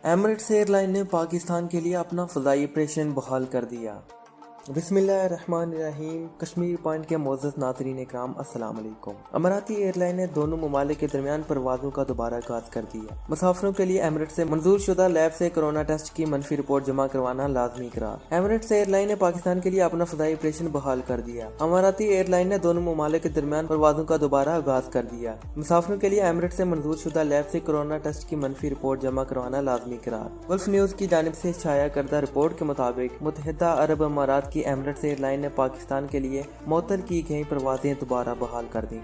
Emirates airline ने पाकिस्तान के लिए अपना फ़ज़ाई ऑपरेशन बहाल कर दिया। बिस्मिल्लाहिर्रहमानिर्रहीम। कश्मीर पॉइंट के मोअज़्ज़ज़ नाज़रीन इकराम, अस्सलाम वालेकुम। अमाराती एयरलाइन ने दोनों ममालिक के दरमियान परवाज़ों का दोबारा आगाज़ कर दिया। मुसाफिरों के लिए एमिरेट्स से मंजूर शुदा लैब से कोरोना टेस्ट की मनफी रिपोर्ट जमा करवाना लाजमी करार। एमिरेट्स एयरलाइन ने पाकिस्तान के लिए अपना फ़ज़ाई ऑपरेशन बहाल कर दिया। अमाराती एयरलाइन ने दोनों ममालिक के दरमियान परवाज़ों का दोबारा आगाज़ कर दिया। मुसाफिरों के लिए एमिरेट्स से मंजूर शुदा लैब से कोरोना टेस्ट की मनफी रिपोर्ट जमा करवाना लाजमी करार। गल्फ न्यूज़ की जानिब से शाया करदा रिपोर्ट के मुताबिक मुत्तहिदा अरब अमारात की एमिरेट्स एयरलाइन ने पाकिस्तान के लिए मुअत्तल की गई परवाज़ें दोबारा बहाल कर दी।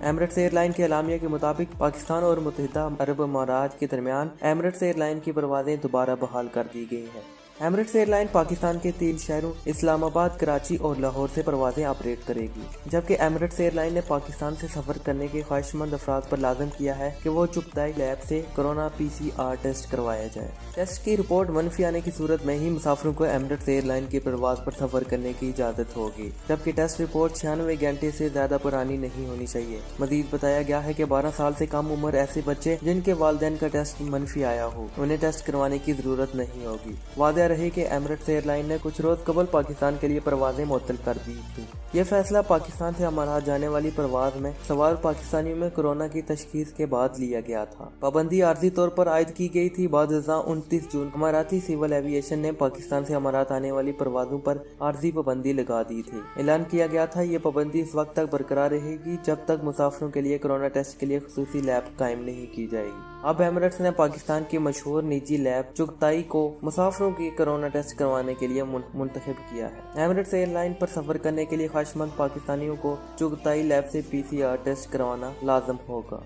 एमिरेट्स एयरलाइन के एलामिया के मुताबिक पाकिस्तान और मुत्तहिदा अरब अमारात के दरमियान एमिरेट्स एयरलाइन की परवाज़ें दोबारा बहाल कर दी गई हैं। एमिरेट्स एयरलाइन पाकिस्तान के 3 शहरों इस्लामाबाद, कराची और लाहौर से परवाज़ें ऑपरेट करेगी, जबकि एमिरेट्स एयरलाइन ने पाकिस्तान से सफ़र करने के ख्वाहिशमंद अफराद पर लाज़िम किया है कि वो चुगताई लैब से कोरोना PCR टेस्ट करवाया जाए। टेस्ट की रिपोर्ट मनफी आने की सूरत में ही मुसाफिरों को एमिरेट्स एयरलाइन की परवाज़ पर सफ़र करने की इजाज़त होगी, जबकि टेस्ट रिपोर्ट 96 घंटे से ज़्यादा पुरानी नहीं होनी चाहिए। मज़ीद बताया गया है कि 12 साल से कम उम्र ऐसे बच्चे जिनके वालिदैन का टेस्ट मनफी आया हो, उन्हें टेस्ट करवाने की ज़रूरत नहीं होगी। वादे रही कि एमिरेट्स एयरलाइन ने कुछ रोज कबल पाकिस्तान के लिए परवाजें मुअत्तल कर दी थी। यह फैसला पाकिस्तान से अमारात जाने वाली परवाज में सवार पाकिस्तानियों में कोरोना की तशखीस के बाद लिया गया था। पाबंदी आर्जी तौर पर आयद की गई थी। बाद 29 जून अमाराती सिविल एविएशन ने पाकिस्तान से अमारात आने वाली परवाजों पर आर्जी पाबंदी लगा दी थी। ऐलान किया गया था ये पाबंदी इस वक्त तक बरकरार रहेगी जब तक मुसाफिरों के लिए कोरोना टेस्ट के लिए खुसूसी लैब कायम नहीं की जाएगी। अब एमिरेट्स ने पाकिस्तान की मशहूर निजी लैब चुगताई को मुसाफिरों की कोरोना टेस्ट करवाने के लिए मुंतखब किया है। एमिरेट्स एयरलाइन पर सफर करने के लिए ख्वाहिशमंद पाकिस्तानियों को चुगताई लैब से PCR टेस्ट करवाना लाजम होगा।